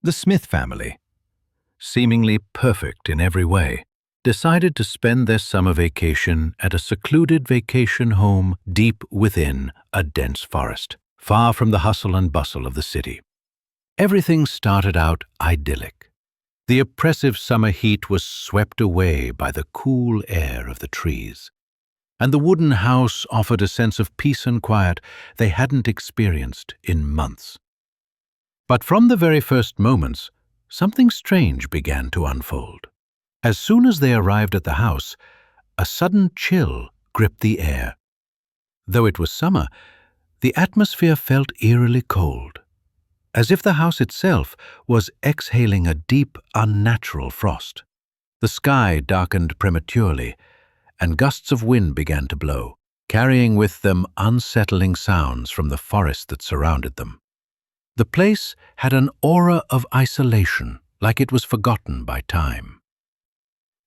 The Smith family, seemingly perfect in every way, decided to spend their summer vacation at a secluded vacation home deep within a dense forest, far from the hustle and bustle of the city. Everything started out idyllic. The oppressive summer heat was swept away by the cool air of the trees, and the wooden house offered a sense of peace and quiet they hadn't experienced in months. But from the very first moments, something strange began to unfold. As soon as they arrived at the house, a sudden chill gripped the air. Though it was summer, the atmosphere felt eerily cold, as if the house itself was exhaling a deep, unnatural frost. The sky darkened prematurely, and gusts of wind began to blow, carrying with them unsettling sounds from the forest that surrounded them. The place had an aura of isolation, like it was forgotten by time.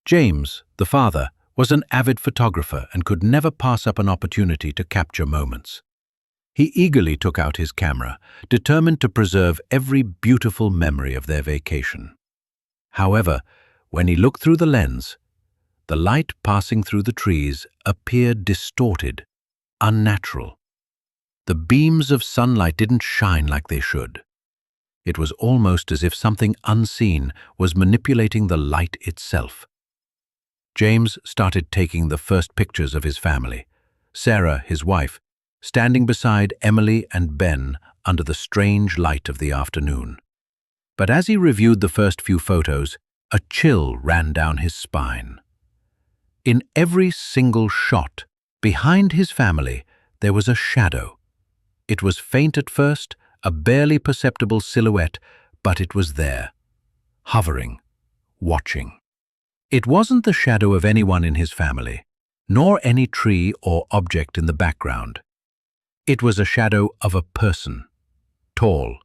James, the father, was an avid photographer and could never pass up an opportunity to capture moments. He eagerly took out his camera, determined to preserve every beautiful memory of their vacation. However, when he looked through the lens, the light passing through the trees appeared distorted, unnatural. The beams of sunlight didn't shine like they should. It was almost as if something unseen was manipulating the light itself. James started taking the first pictures of his family, Sarah, his wife, standing beside Emily and Ben under the strange light of the afternoon. But as he reviewed the first few photos, a chill ran down his spine. In every single shot, behind his family, there was a shadow. It was faint at first, a barely perceptible silhouette, but it was there, hovering, watching. It wasn't the shadow of anyone in his family, nor any tree or object in the background. It was a shadow of a person, tall,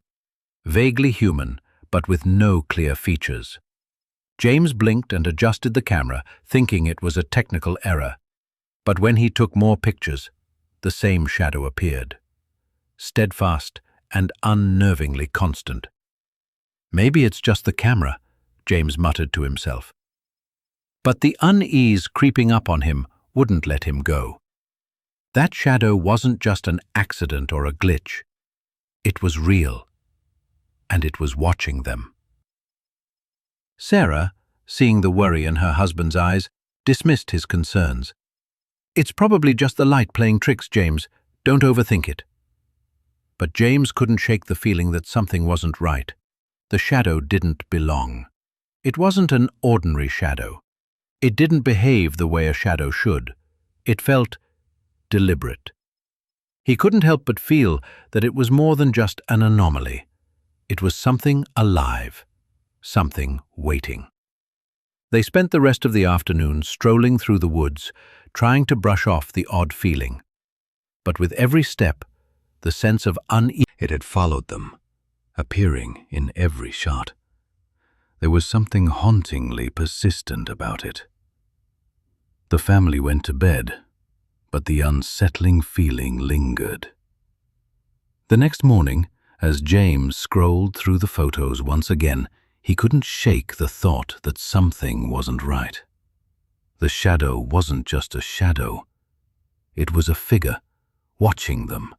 vaguely human, but with no clear features. James blinked and adjusted the camera, thinking it was a technical error. But when he took more pictures, the same shadow appeared, steadfast and unnervingly constant. "Maybe it's just the camera," James muttered to himself. But the unease creeping up on him wouldn't let him go. That shadow wasn't just an accident or a glitch. It was real, and it was watching them. Sarah, seeing the worry in her husband's eyes, dismissed his concerns. "It's probably just the light playing tricks, James. Don't overthink it." But James couldn't shake the feeling that something wasn't right. The shadow didn't belong. It wasn't an ordinary shadow. It didn't behave the way a shadow should. It felt deliberate. He couldn't help but feel that it was more than just an anomaly. It was something alive, something waiting. They spent the rest of the afternoon strolling through the woods, trying to brush off the odd feeling. But with every step, the sense of unease, it had followed them, appearing in every shot. There was something hauntingly persistent about it. The family went to bed, but the unsettling feeling lingered. The next morning, as James scrolled through the photos once again, he couldn't shake the thought that something wasn't right. The shadow wasn't just a shadow. It was a figure, watching them,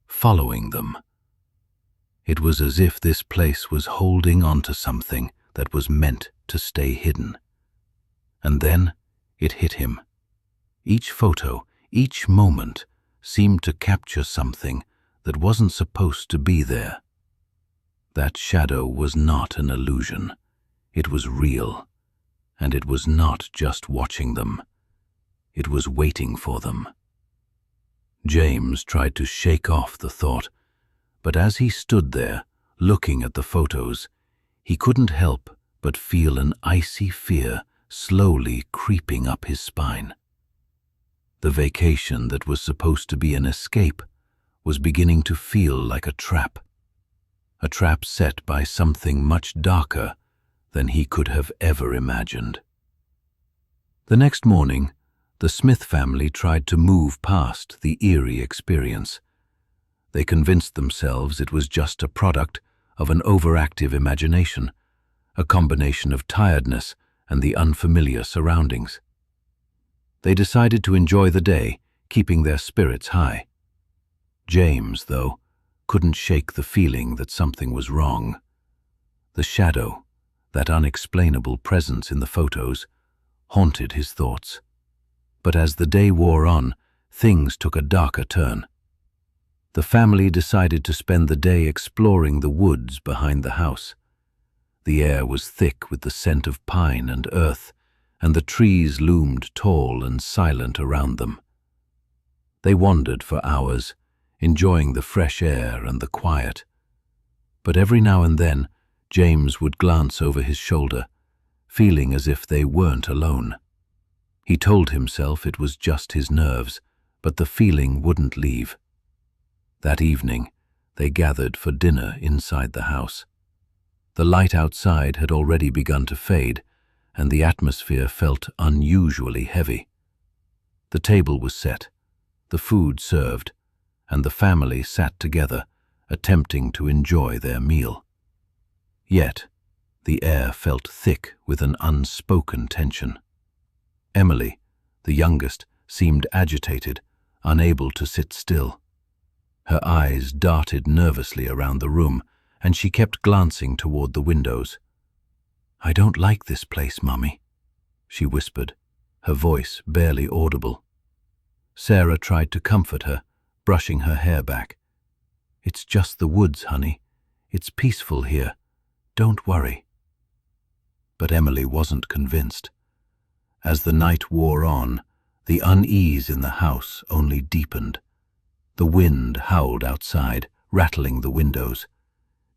following them. It was as if this place was holding on to something that was meant to stay hidden. And then it hit him. Each photo, each moment, seemed to capture something that wasn't supposed to be there. That shadow was not an illusion. It was real, and it was not just watching them. It was waiting for them. James tried to shake off the thought, but as he stood there, looking at the photos, he couldn't help but feel an icy fear slowly creeping up his spine. The vacation that was supposed to be an escape was beginning to feel like a trap set by something much darker than he could have ever imagined. The next morning, the Smith family tried to move past the eerie experience. They convinced themselves it was just a product of an overactive imagination, a combination of tiredness and the unfamiliar surroundings. They decided to enjoy the day, keeping their spirits high. James, though, couldn't shake the feeling that something was wrong. The shadow, that unexplainable presence in the photos, haunted his thoughts. But as the day wore on, things took a darker turn. The family decided to spend the day exploring the woods behind the house. The air was thick with the scent of pine and earth, and the trees loomed tall and silent around them. They wandered for hours, enjoying the fresh air and the quiet. But every now and then, James would glance over his shoulder, feeling as if they weren't alone. He told himself it was just his nerves, but the feeling wouldn't leave. That evening, they gathered for dinner inside the house. The light outside had already begun to fade, and the atmosphere felt unusually heavy. The table was set, the food served, and the family sat together, attempting to enjoy their meal. Yet, the air felt thick with an unspoken tension. Emily, the youngest, seemed agitated, unable to sit still. Her eyes darted nervously around the room, and she kept glancing toward the windows. "I don't like this place, Mummy," she whispered, her voice barely audible. Sarah tried to comfort her, brushing her hair back. "It's just the woods, honey. It's peaceful here. Don't worry." But Emily wasn't convinced. As the night wore on, the unease in the house only deepened. The wind howled outside, rattling the windows.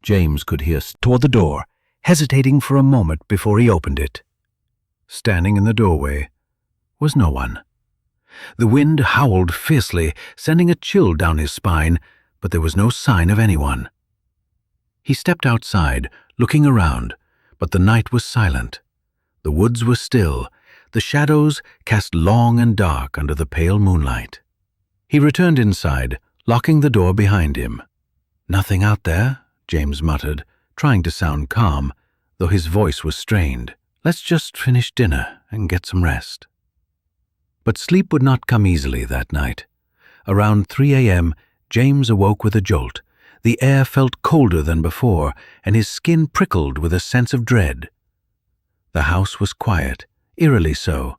James could hear toward the door, hesitating for a moment before he opened it. Standing in the doorway was no one. The wind howled fiercely, sending a chill down his spine, but there was no sign of anyone. He stepped outside, looking around, but the night was silent. The woods were still, the shadows cast long and dark under the pale moonlight. He returned inside, locking the door behind him. "Nothing out there," James muttered, trying to sound calm, though his voice was strained. "Let's just finish dinner and get some rest." But sleep would not come easily that night. Around 3 a.m., James awoke with a jolt. The air felt colder than before, and his skin prickled with a sense of dread. The house was quiet, eerily so.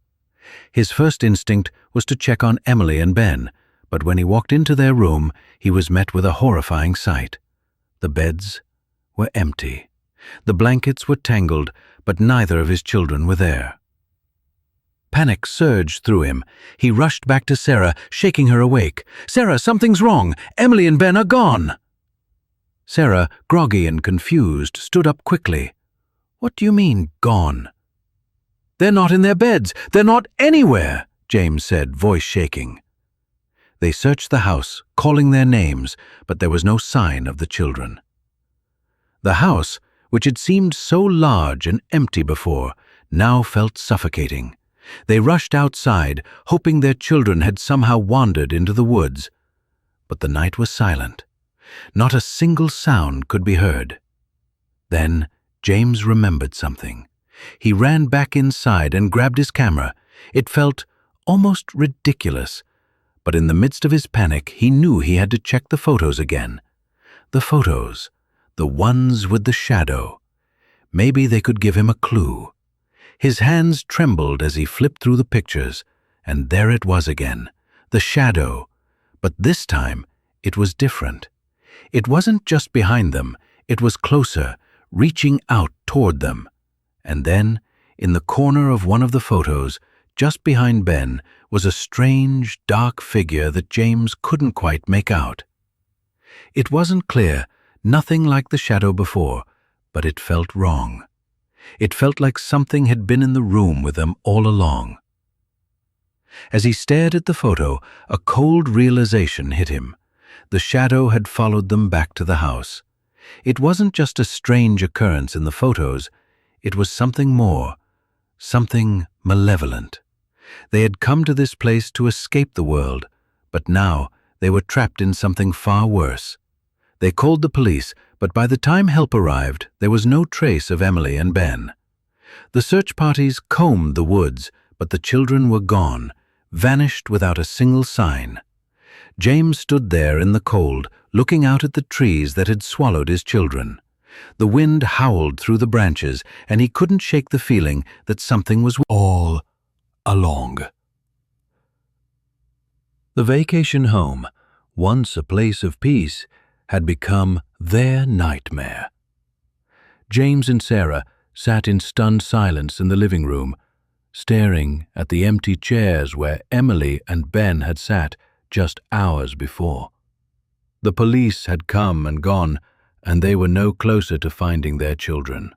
His first instinct was to check on Emily and Ben, but when he walked into their room, he was met with a horrifying sight. The beds were empty. The blankets were tangled, but neither of his children were there. Panic surged through him. He rushed back to Sarah, shaking her awake. "Sarah, something's wrong! Emily and Ben are gone!" Sarah, groggy and confused, stood up quickly. "What do you mean, gone?" "They're not in their beds! They're not anywhere!" James said, voice shaking. They searched the house, calling their names, but there was no sign of the children. The house, which had seemed so large and empty before, now felt suffocating. They rushed outside, hoping their children had somehow wandered into the woods. But the night was silent. Not a single sound could be heard. Then James remembered something. He ran back inside and grabbed his camera. It felt almost ridiculous, but in the midst of his panic, he knew he had to check the photos again. The photos, the ones with the shadow. Maybe they could give him a clue. His hands trembled as he flipped through the pictures, and there it was again, the shadow. But this time, it was different. It wasn't just behind them, it was closer, reaching out toward them. And then, in the corner of one of the photos, just behind Ben, was a strange, dark figure that James couldn't quite make out. It wasn't clear, nothing like the shadow before, but it felt wrong. It felt like something had been in the room with them all along. As he stared at the photo, a cold realization hit him. The shadow had followed them back to the house. It wasn't just a strange occurrence in the photos, it was something more, something malevolent. They had come to this place to escape the world, but now they were trapped in something far worse. They called the police, but by the time help arrived, there was no trace of Emily and Ben. The search parties combed the woods, but the children were gone, vanished without a single sign. James stood there in the cold, looking out at the trees that had swallowed his children. The wind howled through the branches, and he couldn't shake the feeling that something was all along. The vacation home, once a place of peace, had become their nightmare. James and Sarah sat in stunned silence in the living room, staring at the empty chairs where Emily and Ben had sat just hours before. The police had come and gone, and they were no closer to finding their children.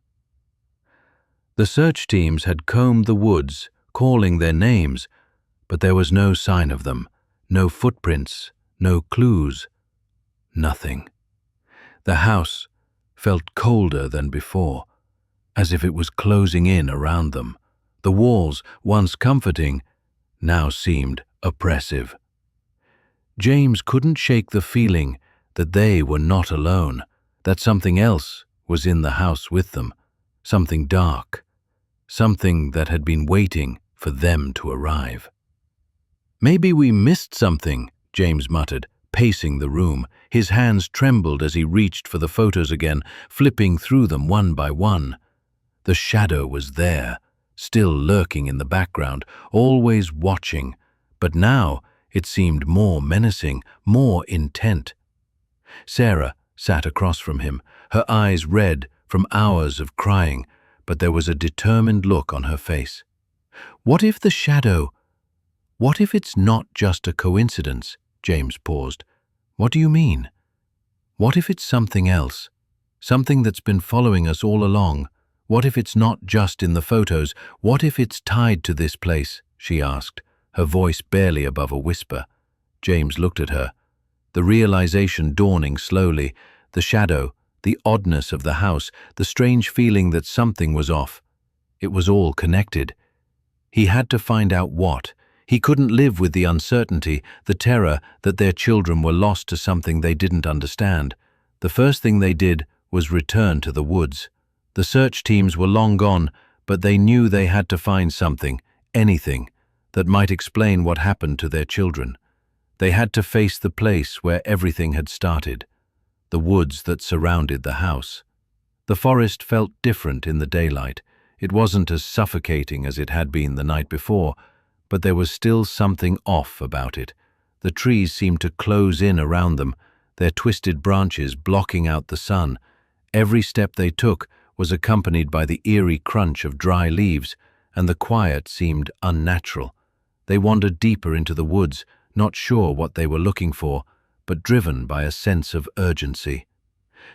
The search teams had combed the woods, calling their names, but there was no sign of them, no footprints, no clues, nothing. The house felt colder than before, as if it was closing in around them. The walls, once comforting, now seemed oppressive. James couldn't shake the feeling that they were not alone, that something else was in the house with them, something dark, something that had been waiting for them to arrive. "Maybe we missed something," James muttered, pacing the room. His hands trembled as he reached for the photos again, flipping through them one by one. The shadow was there, still lurking in the background, always watching, but now it seemed more menacing, more intent. Sarah sat across from him, her eyes red from hours of crying, but there was a determined look on her face. What if it's not just a coincidence? James paused. What do you mean? What if it's something else? Something that's been following us all along? What if it's not just in the photos? What if it's tied to this place? She asked, her voice barely above a whisper. James looked at her, the realization dawning slowly, the shadow, the oddness of the house, the strange feeling that something was off. It was all connected. He had to find out what. He couldn't live with the uncertainty, the terror that their children were lost to something they didn't understand. The first thing they did was return to the woods. The search teams were long gone, but they knew they had to find something, anything, that might explain what happened to their children. They had to face the place where everything had started, the woods that surrounded the house. The forest felt different in the daylight. It wasn't as suffocating as it had been the night before, but there was still something off about it. The trees seemed to close in around them, their twisted branches blocking out the sun. Every step they took was accompanied by the eerie crunch of dry leaves, and the quiet seemed unnatural. They wandered deeper into the woods, not sure what they were looking for, but driven by a sense of urgency.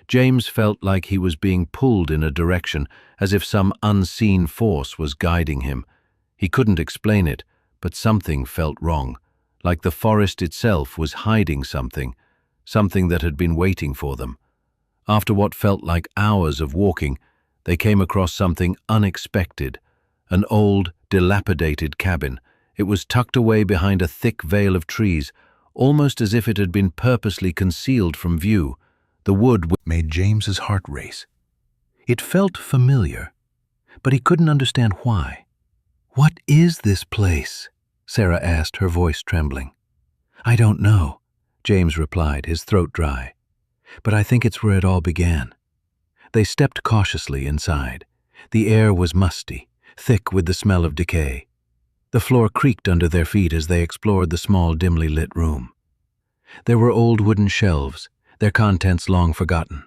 James felt like he was being pulled in a direction, as if some unseen force was guiding him. He couldn't explain it, but something felt wrong, like the forest itself was hiding something, something that had been waiting for them. After what felt like hours of walking, they came across something unexpected, an old, dilapidated cabin. It was tucked away behind a thick veil of trees, almost as if it had been purposely concealed from view. The wood made James's heart race. It felt familiar, but he couldn't understand why. "What is this place?" Sarah asked, her voice trembling. "I don't know," James replied, his throat dry. "But I think it's where it all began." They stepped cautiously inside. The air was musty, thick with the smell of decay. The floor creaked under their feet as they explored the small, dimly lit room. There were old wooden shelves, their contents long forgotten.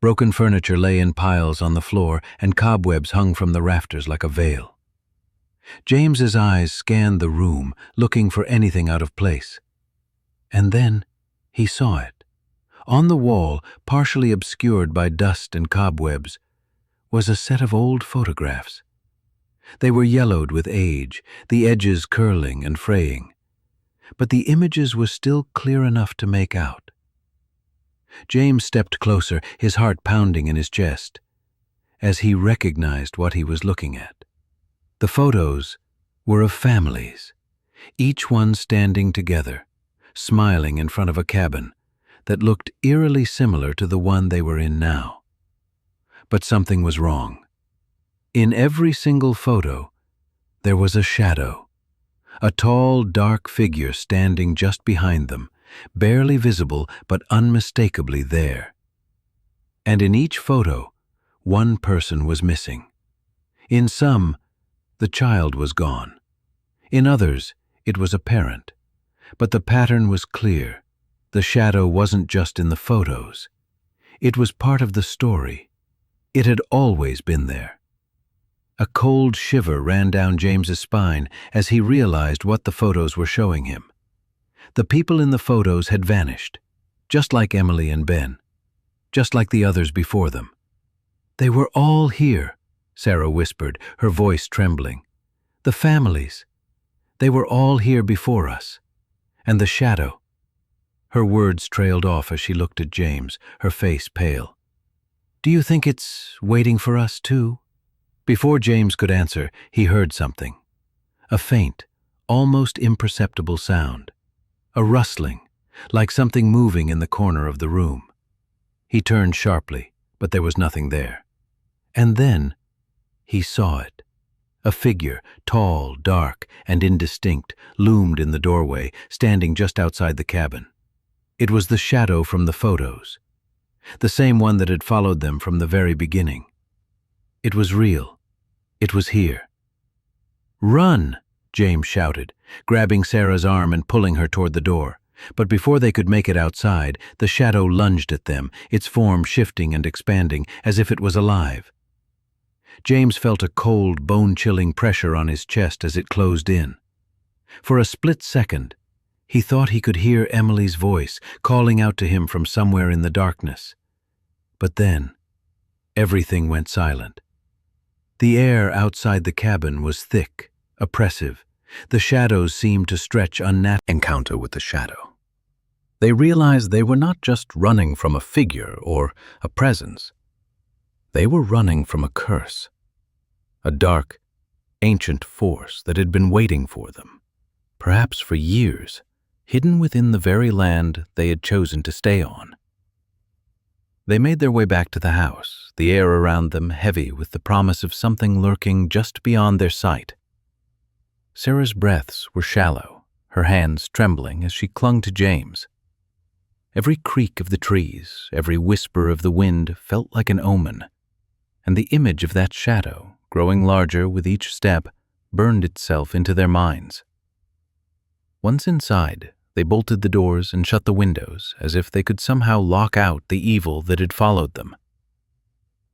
Broken furniture lay in piles on the floor, and cobwebs hung from the rafters like a veil. James's eyes scanned the room, looking for anything out of place. And then he saw it. On the wall, partially obscured by dust and cobwebs, was a set of old photographs. They were yellowed with age, the edges curling and fraying. But the images were still clear enough to make out. James stepped closer, his heart pounding in his chest, as he recognized what he was looking at. The photos were of families, each one standing together, smiling in front of a cabin, that looked eerily similar to the one they were in now. But something was wrong. In every single photo, there was a shadow, a tall, dark figure standing just behind them, barely visible but unmistakably there. And in each photo, one person was missing. In some, the child was gone. In others, it was a parent. But the pattern was clear. The shadow wasn't just in the photos. It was part of the story. It had always been there. A cold shiver ran down James's spine as he realized what the photos were showing him. The people in the photos had vanished, just like Emily and Ben, just like the others before them. They were all here, Sarah whispered, her voice trembling. The families. They were all here before us. And the shadow. Her words trailed off as she looked at James, her face pale. Do you think it's waiting for us too? Before James could answer, he heard something. A faint, almost imperceptible sound. A rustling, like something moving in the corner of the room. He turned sharply, but there was nothing there. And then, he saw it. A figure, tall, dark, and indistinct, loomed in the doorway, standing just outside the cabin. It was the shadow from the photos, the same one that had followed them from the very beginning. It was real. It was here. Run, James shouted, grabbing Sarah's arm and pulling her toward the door. But before they could make it outside, the shadow lunged at them, its form shifting and expanding as if it was alive. James felt a cold, bone-chilling pressure on his chest as it closed in. For a split second, he thought he could hear Emily's voice calling out to him from somewhere in the darkness. But then, everything went silent. The air outside the cabin was thick, oppressive. The shadows seemed to stretch unnaturally. Encounter with the shadow. They realized they were not just running from a figure or a presence. They were running from a curse, a dark, ancient force that had been waiting for them, perhaps for years, hidden within the very land they had chosen to stay on. They made their way back to the house, the air around them heavy with the promise of something lurking just beyond their sight. Sarah's breaths were shallow, her hands trembling as she clung to James. Every creak of the trees, every whisper of the wind felt like an omen, and the image of that shadow, growing larger with each step, burned itself into their minds. Once inside, they bolted the doors and shut the windows as if they could somehow lock out the evil that had followed them.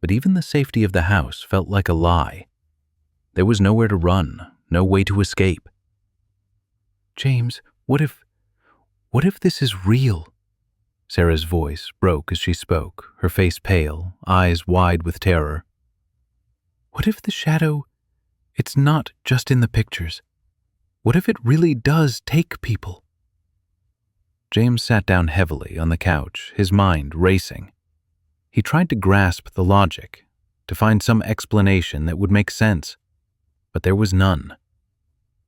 But even the safety of the house felt like a lie. There was nowhere to run, no way to escape. James, what if this is real? Sarah's voice broke as she spoke, her face pale, eyes wide with terror. What if the shadow, it's not just in the pictures? What if it really does take people? James sat down heavily on the couch, his mind racing. He tried to grasp the logic, to find some explanation that would make sense, but there was none.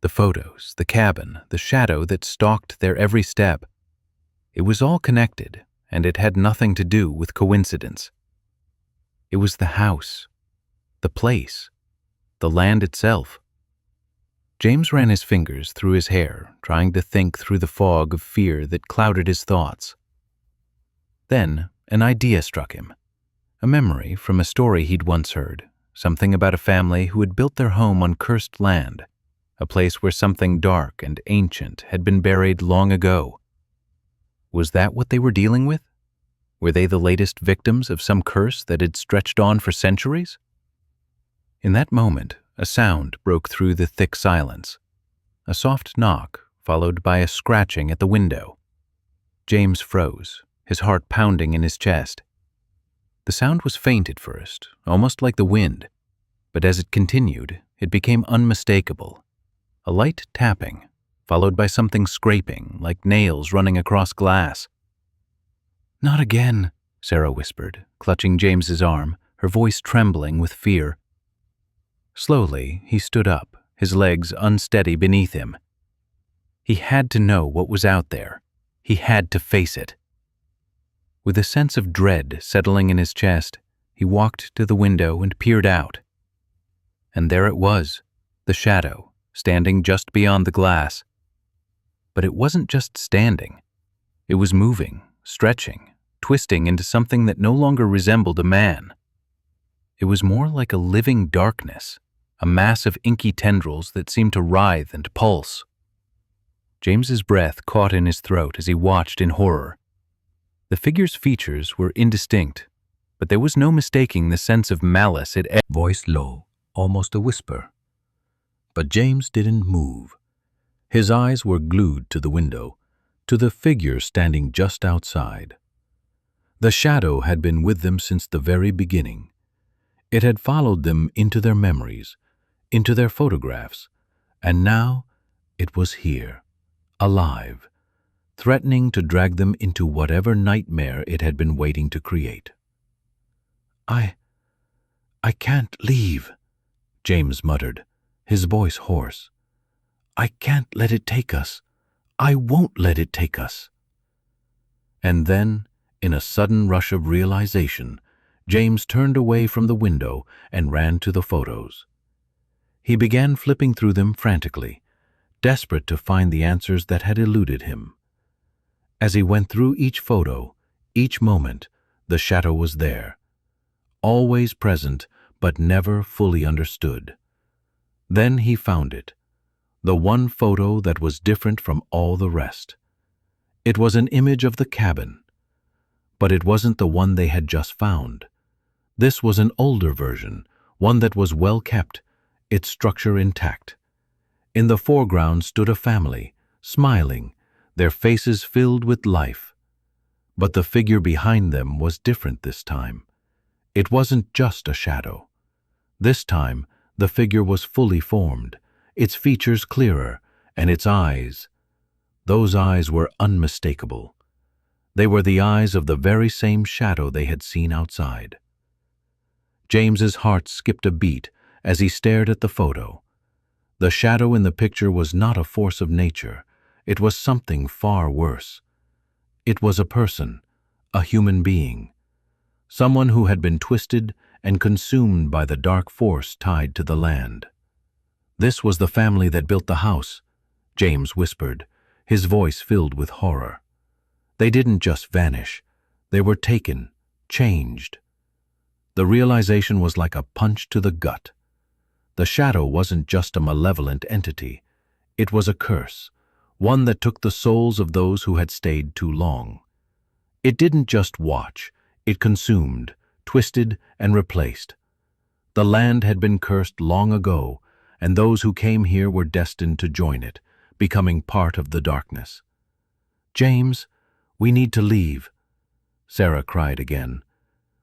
The photos, the cabin, the shadow that stalked their every step. It was all connected, and it had nothing to do with coincidence. It was the house, the place, the land itself. James ran his fingers through his hair, trying to think through the fog of fear that clouded his thoughts. Then an idea struck him, a memory from a story he'd once heard, something about a family who had built their home on cursed land, a place where something dark and ancient had been buried long ago. Was that what they were dealing with? Were they the latest victims of some curse that had stretched on for centuries? In that moment, a sound broke through the thick silence. A soft knock, followed by a scratching at the window. James froze, his heart pounding in his chest. The sound was faint at first, almost like the wind, but as it continued, it became unmistakable. A light tapping, followed by something scraping, like nails running across glass. Not again, Sarah whispered, clutching James's arm, her voice trembling with fear. Slowly, he stood up, his legs unsteady beneath him. He had to know what was out there. He had to face it. With a sense of dread settling in his chest, he walked to the window and peered out. And there it was, the shadow, standing just beyond the glass. But it wasn't just standing. It was moving, stretching, twisting into something that no longer resembled a man. It was more like a living darkness, a mass of inky tendrils that seemed to writhe and pulse. James's breath caught in his throat as he watched in horror. The figure's features were indistinct, but there was no mistaking the sense of malice it voice low, almost a whisper. But James didn't move. His eyes were glued to the window, to the figure standing just outside. The shadow had been with them since the very beginning. It had followed them into their memories, into their photographs, and now it was here, alive, threatening to drag them into whatever nightmare it had been waiting to create. I can't leave," James muttered, his voice hoarse. "I can't let it take us. I won't let it take us." And then, in a sudden rush of realization, James turned away from the window and ran to the photos. He began flipping through them frantically, desperate to find the answers that had eluded him. As he went through each photo, each moment, the shadow was there, always present but never fully understood. Then he found it, the one photo that was different from all the rest. It was an image of the cabin, but it wasn't the one they had just found. This was an older version, one that was well kept, its structure intact. In the foreground stood a family, smiling, their faces filled with life. But the figure behind them was different this time. It wasn't just a shadow. This time, the figure was fully formed, its features clearer, and its eyes. Those eyes were unmistakable. They were the eyes of the very same shadow they had seen outside. James's heart skipped a beat as he stared at the photo. The shadow in the picture was not a force of nature. It was something far worse. It was a person, a human being, someone who had been twisted and consumed by the dark force tied to the land. "This was the family that built the house," James whispered, his voice filled with horror. "They didn't just vanish. They were taken, changed." The realization was like a punch to the gut. The shadow wasn't just a malevolent entity. It was a curse, one that took the souls of those who had stayed too long. It didn't just watch. It consumed, twisted, and replaced. The land had been cursed long ago, and those who came here were destined to join it, becoming part of the darkness. "James, we need to leave," Sarah cried again.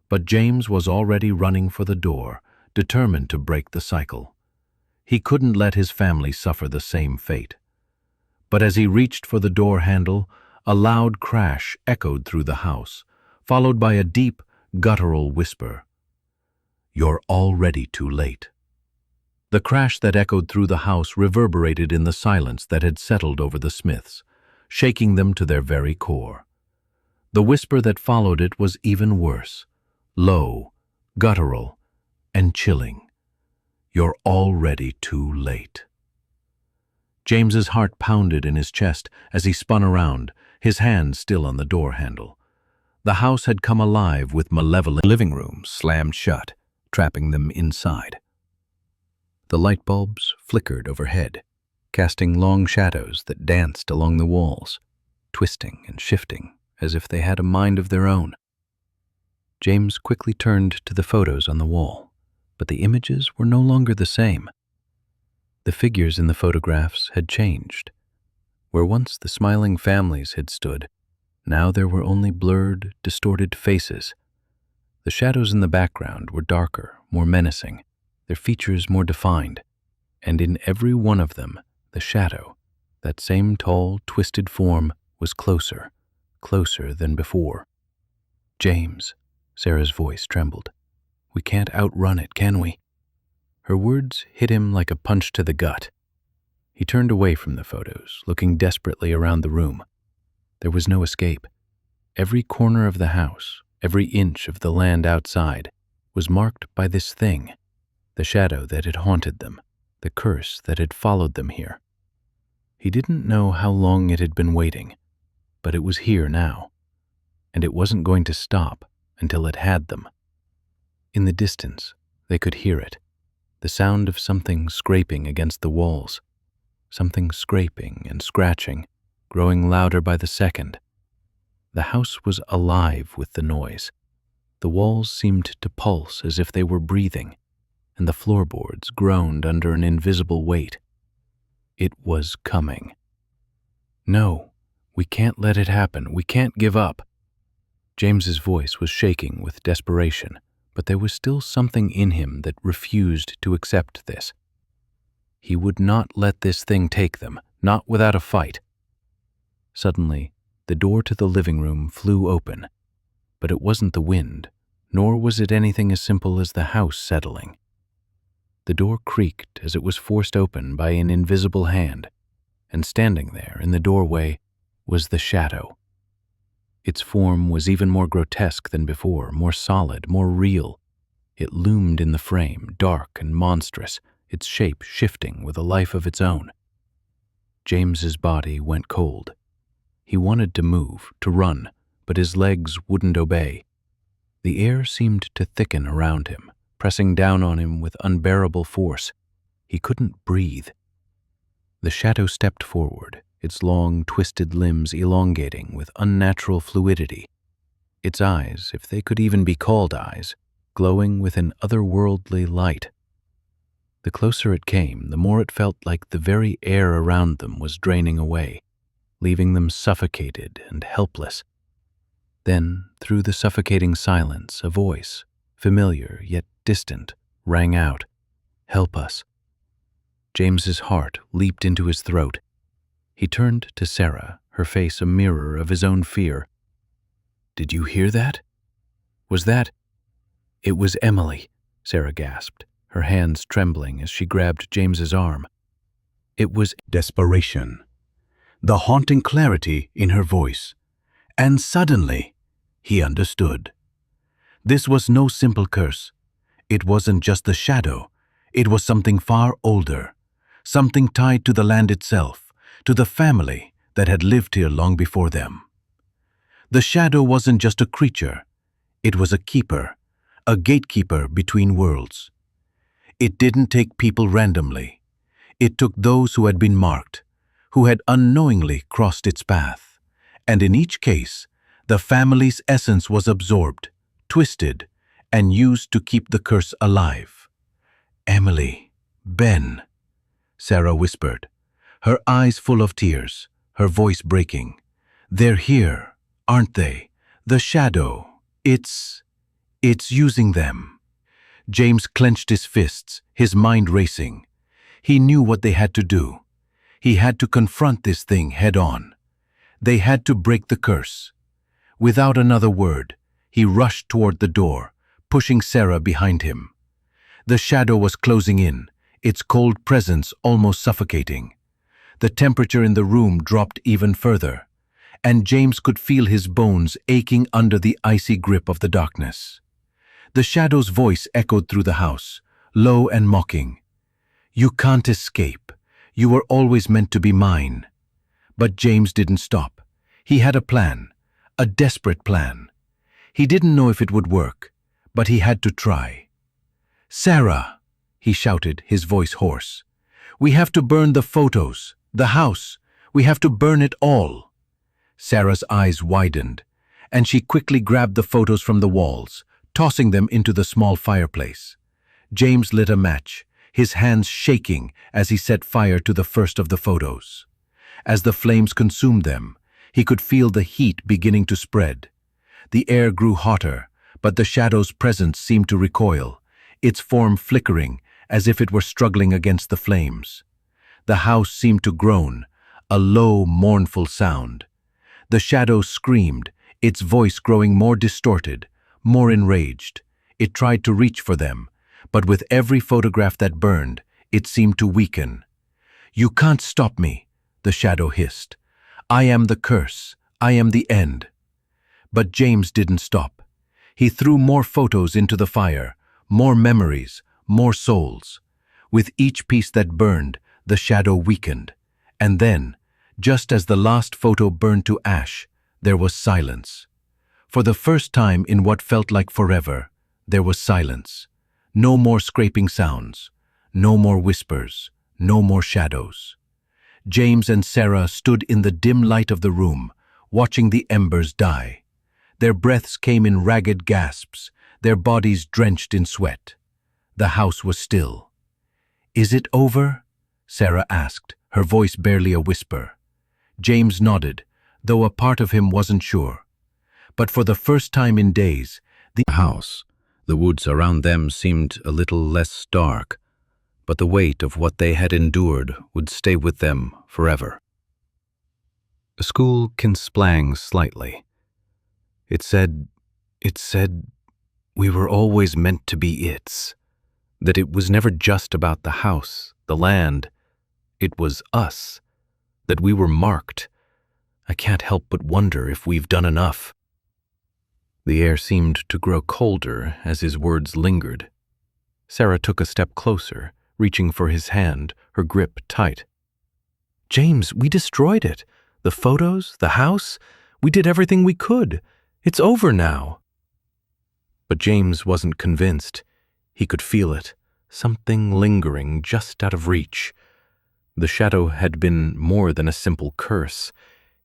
But James was already running for the door, determined to break the cycle. He couldn't let his family suffer the same fate. But as he reached for the door handle, a loud crash echoed through the house, followed by a deep, guttural whisper. "You're already too late." The crash that echoed through the house reverberated in the silence that had settled over the Smiths, shaking them to their very core. The whisper that followed it was even worse, low, guttural, and chilling. "You're already too late." James's heart pounded in his chest as he spun around, his hand still on the door handle. The house had come alive with malevolent living rooms slammed shut, trapping them inside. The light bulbs flickered overhead, casting long shadows that danced along the walls, twisting and shifting as if they had a mind of their own. James quickly turned to the photos on the wall, but the images were no longer the same. The figures in the photographs had changed. Where once the smiling families had stood, now there were only blurred, distorted faces. The shadows in the background were darker, more menacing, their features more defined, and in every one of them, the shadow, that same tall, twisted form, was closer, closer than before. "James," Sarah's voice trembled. "We can't outrun it, can we?" Her words hit him like a punch to the gut. He turned away from the photos, looking desperately around the room. There was no escape. Every corner of the house, every inch of the land outside, was marked by this thing, the shadow that had haunted them, the curse that had followed them here. He didn't know how long it had been waiting, but it was here now, and it wasn't going to stop until it had them. In the distance, they could hear it, the sound of something scraping against the walls, something scraping and scratching, growing louder by the second. The house was alive with the noise. The walls seemed to pulse as if they were breathing, and the floorboards groaned under an invisible weight. It was coming. No, we can't let it happen. We can't give up. James's voice was shaking with desperation, but there was still something in him that refused to accept this. He would not let this thing take them, not without a fight. Suddenly, the door to the living room flew open, but it wasn't the wind, nor was it anything as simple as the house settling. The door creaked as it was forced open by an invisible hand, and standing there in the doorway was the shadow. Its form was even more grotesque than before, more solid, more real. It loomed in the frame, dark and monstrous, its shape shifting with a life of its own. James's body went cold. He wanted to move, to run, but his legs wouldn't obey. The air seemed to thicken around him, pressing down on him with unbearable force. He couldn't breathe. The shadow stepped forward, its long, twisted limbs elongating with unnatural fluidity. Its eyes, if they could even be called eyes, glowing with an otherworldly light. The closer it came, the more it felt like the very air around them was draining away, leaving them suffocated and helpless. Then, through the suffocating silence, a voice, familiar yet distant, rang out, "Help us." James's heart leaped into his throat. He turned to Sarah, her face a mirror of his own fear. "Did you hear that? Was that—" "It was Emily," Sarah gasped, her hands trembling as she grabbed James's arm. It was desperation, the haunting clarity in her voice. And suddenly, he understood. This was no simple curse. It wasn't just the shadow. It was something far older, something tied to the land itself, to the family that had lived here long before them. The shadow wasn't just a creature. It was a keeper, a gatekeeper between worlds. It didn't take people randomly. It took those who had been marked, who had unknowingly crossed its path. And in each case, the family's essence was absorbed, twisted, and used to keep the curse alive. "Emily, Ben," Sarah whispered, her eyes full of tears, her voice breaking. "They're here, aren't they? The shadow, it's using them." James clenched his fists, his mind racing. He knew what they had to do. He had to confront this thing head on. They had to break the curse. Without another word, he rushed toward the door, pushing Sarah behind him. The shadow was closing in, its cold presence almost suffocating. The temperature in the room dropped even further, and James could feel his bones aching under the icy grip of the darkness. The shadow's voice echoed through the house, low and mocking. "You can't escape. You were always meant to be mine." But James didn't stop. He had a plan, a desperate plan. He didn't know if it would work, but he had to try. "Sarah," he shouted, his voice hoarse, "we have to burn the photos, the house. We have to burn it all." Sarah's eyes widened, and she quickly grabbed the photos from the walls, tossing them into the small fireplace. James lit a match, his hands shaking as he set fire to the first of the photos. As the flames consumed them, he could feel the heat beginning to spread. The air grew hotter, but the shadow's presence seemed to recoil, its form flickering as if it were struggling against the flames. The house seemed to groan, a low, mournful sound. The shadow screamed, its voice growing more distorted, more enraged. It tried to reach for them, but with every photograph that burned, it seemed to weaken. "You can't stop me," the shadow hissed. "I am the curse. I am the end." But James didn't stop. He threw more photos into the fire, more memories, more souls. With each piece that burned, the shadow weakened. And then, just as the last photo burned to ash, there was silence. For the first time in what felt like forever, there was silence. No more scraping sounds, no more whispers, no more shadows. James and Sarah stood in the dim light of the room, watching the embers die. Their breaths came in ragged gasps, their bodies drenched in sweat. The house was still. "Is it over?" Sarah asked, her voice barely a whisper. James nodded, though a part of him wasn't sure. But for the first time in days, the house, the woods around them seemed a little less dark, but the weight of what they had endured would stay with them forever. The school splang slightly. It said, we were always meant to be its. That it was never just about the house, the land. It was us. That we were marked. I can't help but wonder if we've done enough. The air seemed to grow colder as his words lingered. Sarah took a step closer, reaching for his hand, her grip tight. "James, we destroyed it. The photos, the house, we did everything we could. It's over now." But James wasn't convinced. He could feel it, something lingering just out of reach. The shadow had been more than a simple curse.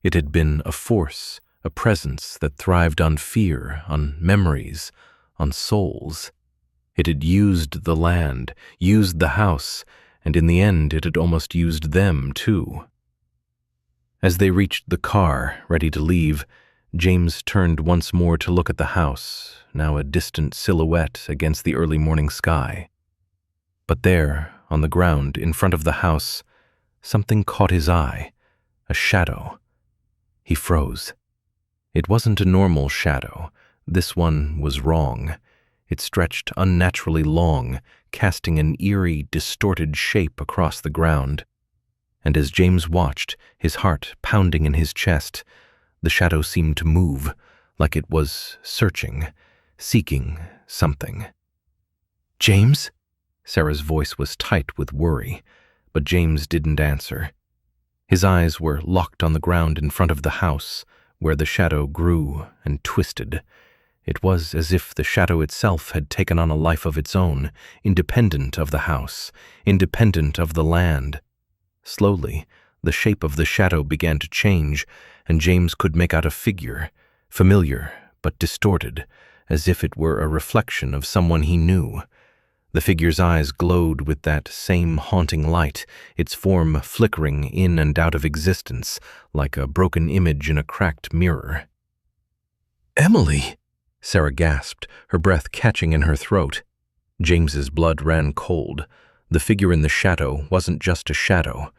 It had been a force, a presence that thrived on fear, on memories, on souls. It had used the land, used the house, and in the end it had almost used them too. As they reached the car, ready to leave, James turned once more to look at the house, now a distant silhouette against the early morning sky. But there, on the ground in front of the house, something caught his eye, a shadow. He froze. It wasn't a normal shadow. This one was wrong. It stretched unnaturally long, casting an eerie, distorted shape across the ground. And as James watched, his heart pounding in his chest, the shadow seemed to move, like it was searching, seeking something. "James?" Sarah's voice was tight with worry, but James didn't answer. His eyes were locked on the ground in front of the house, where the shadow grew and twisted. It was as if the shadow itself had taken on a life of its own, independent of the house, independent of the land. Slowly, the shape of the shadow began to change, and James could make out a figure, familiar but distorted, as if it were a reflection of someone he knew. The figure's eyes glowed with that same haunting light, its form flickering in and out of existence, like a broken image in a cracked mirror. "Emily!" Sarah gasped, her breath catching in her throat. James's blood ran cold. The figure in the shadow wasn't just a shadow.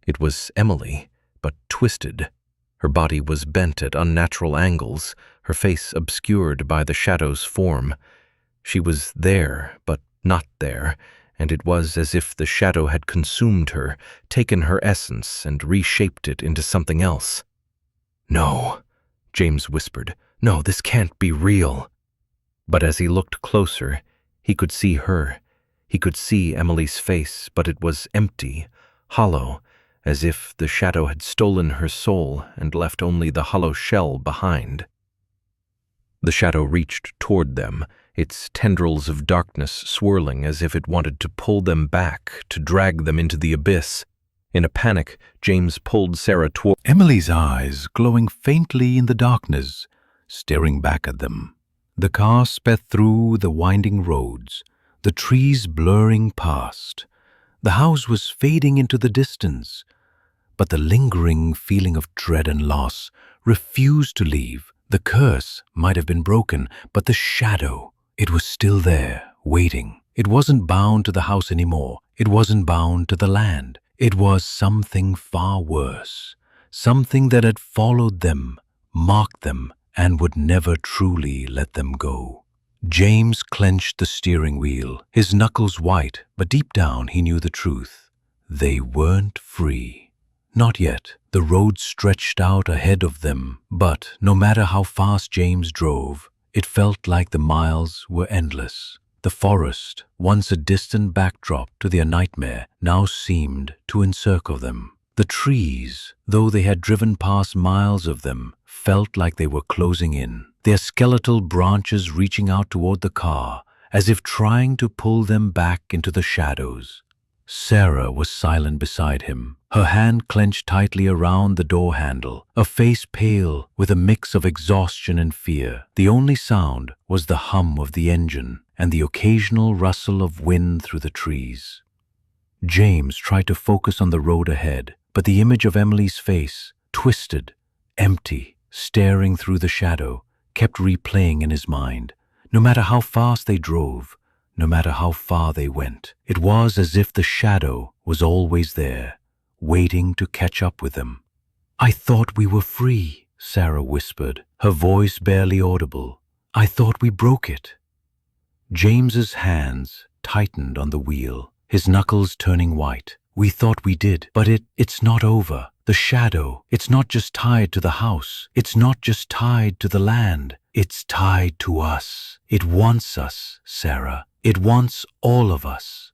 It was Emily, but twisted. Her body was bent at unnatural angles, her face obscured by the shadow's form. She was there, but not there, and it was as if the shadow had consumed her, taken her essence, and reshaped it into something else. "No," James whispered. "No, this can't be real." But as he looked closer, he could see her. He could see Emily's face, but it was empty, hollow, as if the shadow had stolen her soul and left only the hollow shell behind. The shadow reached toward them, its tendrils of darkness swirling as if it wanted to pull them back, to drag them into the abyss. In a panic, James pulled Sarah toward Emily's eyes, glowing faintly in the darkness, staring back at them. The car sped through the winding roads, the trees blurring past. The house was fading into the distance, but the lingering feeling of dread and loss refused to leave. The curse might have been broken, but the shadow, it was still there, waiting. It wasn't bound to the house anymore. It wasn't bound to the land. It was something far worse, something that had followed them, marked them, and would never truly let them go. James clenched the steering wheel, his knuckles white, but deep down he knew the truth. They weren't free. Not yet. The road stretched out ahead of them, but no matter how fast James drove, it felt like the miles were endless. The forest, once a distant backdrop to their nightmare, now seemed to encircle them. The trees, though they had driven past miles of them, felt like they were closing in, their skeletal branches reaching out toward the car, as if trying to pull them back into the shadows. Sarah was silent beside him, her hand clenched tightly around the door handle, a face pale with a mix of exhaustion and fear. The only sound was the hum of the engine and the occasional rustle of wind through the trees. James tried to focus on the road ahead, but the image of Emily's face, twisted, empty, staring through the shadow, kept replaying in his mind. No matter how fast they drove, no matter how far they went, it was as if the shadow was always there, waiting to catch up with them. "I thought we were free," Sarah whispered, her voice barely audible. "I thought we broke it." James's hands tightened on the wheel, his knuckles turning white. "We thought we did, but it's not over. The shadow, it's not just tied to the house. It's not just tied to the land. It's tied to us. It wants us, Sarah. It wants all of us."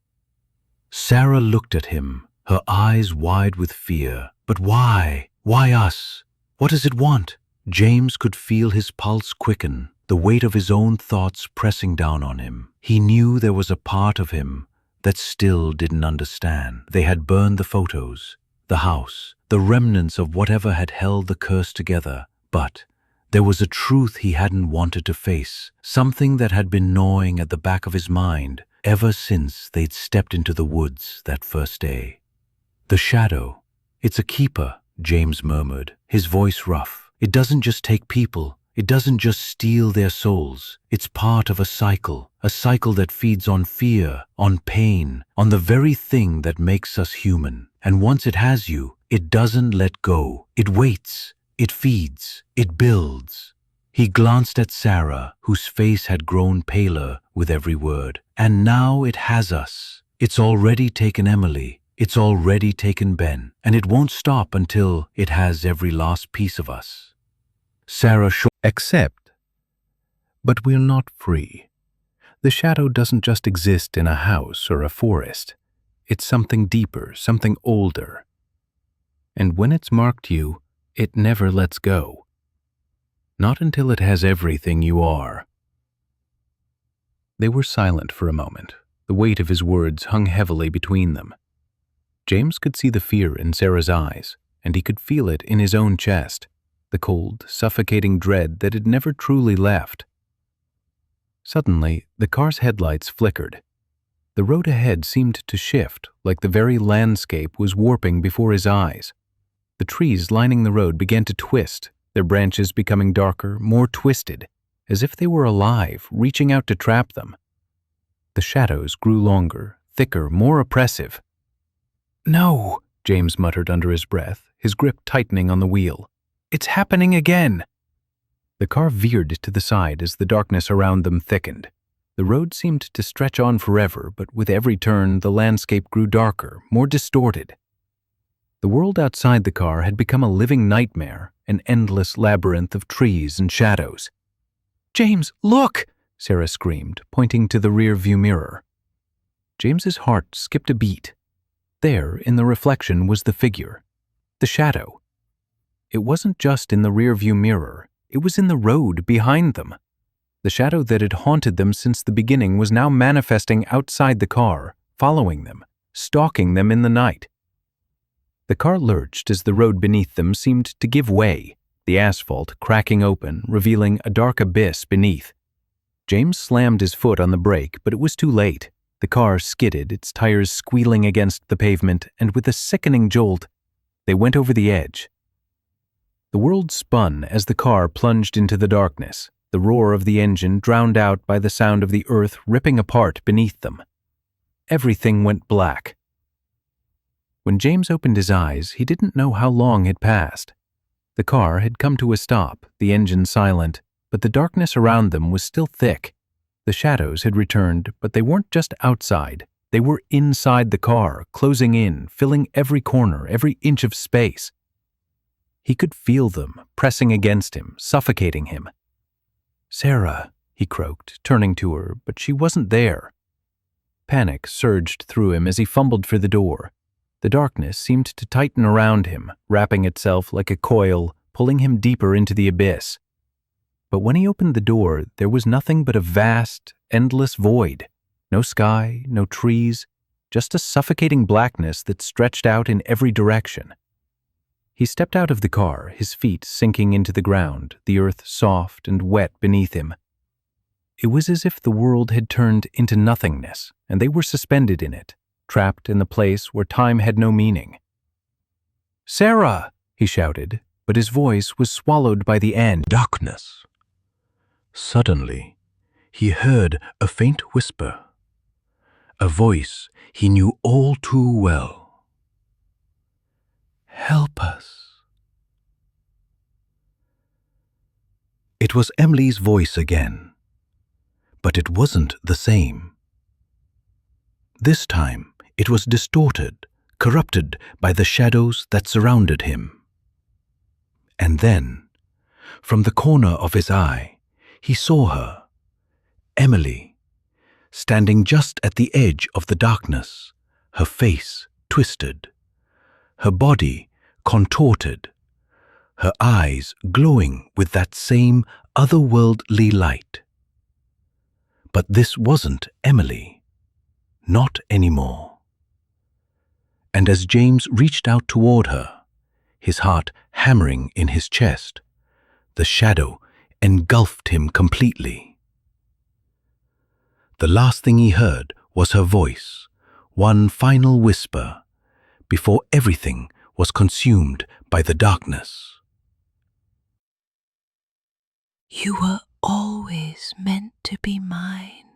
Sarah looked at him, her eyes wide with fear. "But why? Why us? What does it want?" James could feel his pulse quicken, the weight of his own thoughts pressing down on him. He knew there was a part of him that still didn't understand. They had burned the photos, the house, the remnants of whatever had held the curse together, but there was a truth he hadn't wanted to face, something that had been gnawing at the back of his mind ever since they'd stepped into the woods that first day. "The shadow, it's a keeper," James murmured, his voice rough. "It doesn't just take people. It doesn't just steal their souls. It's part of a cycle that feeds on fear, on pain, on the very thing that makes us human. And once it has you, it doesn't let go. It waits. It feeds, it builds." He glanced at Sarah, whose face had grown paler with every word. "And now it has us. It's already taken Emily. It's already taken Ben. And it won't stop until it has every last piece of us." Sarah "Accept. But we're not free. The shadow doesn't just exist in a house or a forest. It's something deeper, something older. And when it's marked you, it never lets go. Not until it has everything you are." They were silent for a moment. The weight of his words hung heavily between them. James could see the fear in Sarah's eyes, and he could feel it in his own chest, the cold, suffocating dread that had never truly left. Suddenly, the car's headlights flickered. The road ahead seemed to shift, like the very landscape was warping before his eyes. The trees lining the road began to twist, their branches becoming darker, more twisted, as if they were alive, reaching out to trap them. The shadows grew longer, thicker, more oppressive. "No," James muttered under his breath, his grip tightening on the wheel. "It's happening again." The car veered to the side as the darkness around them thickened. The road seemed to stretch on forever, but with every turn, the landscape grew darker, more distorted. The world outside the car had become a living nightmare, an endless labyrinth of trees and shadows. "James, look!" Sarah screamed, pointing to the rear-view mirror. James's heart skipped a beat. There, in the reflection, was the figure, the shadow. It wasn't just in the rear-view mirror, it was in the road behind them. The shadow that had haunted them since the beginning was now manifesting outside the car, following them, stalking them in the night. The car lurched as the road beneath them seemed to give way, the asphalt cracking open, revealing a dark abyss beneath. James slammed his foot on the brake, but it was too late. The car skidded, its tires squealing against the pavement, and with a sickening jolt, they went over the edge. The world spun as the car plunged into the darkness, the roar of the engine drowned out by the sound of the earth ripping apart beneath them. Everything went black. When James opened his eyes, he didn't know how long had passed. The car had come to a stop, the engine silent, but the darkness around them was still thick. The shadows had returned, but they weren't just outside, They were inside the car, closing in, filling every corner, every inch of space. He could feel them, pressing against him, suffocating him. "Sarah," he croaked, turning to her, but she wasn't there. Panic surged through him as he fumbled for the door. The darkness seemed to tighten around him, wrapping itself like a coil, pulling him deeper into the abyss. But when he opened the door, there was nothing but a vast, endless void. No sky, no trees, just a suffocating blackness that stretched out in every direction. He stepped out of the car, his feet sinking into the ground, the earth soft and wet beneath him. It was as if the world had turned into nothingness, and they were suspended in it, trapped in the place where time had no meaning. "Sarah!" he shouted, but his voice was swallowed by the end. Darkness. Suddenly, he heard a faint whisper, a voice he knew all too well. "Help us." It was Emily's voice again, but it wasn't the same. This time, it was distorted, corrupted by the shadows that surrounded him. And then, from the corner of his eye, he saw her, Emily, standing just at the edge of the darkness, her face twisted, her body contorted, her eyes glowing with that same otherworldly light. But this wasn't Emily, not anymore. And as James reached out toward her, his heart hammering in his chest, the shadow engulfed him completely. The last thing he heard was her voice, one final whisper, before everything was consumed by the darkness. "You were always meant to be mine."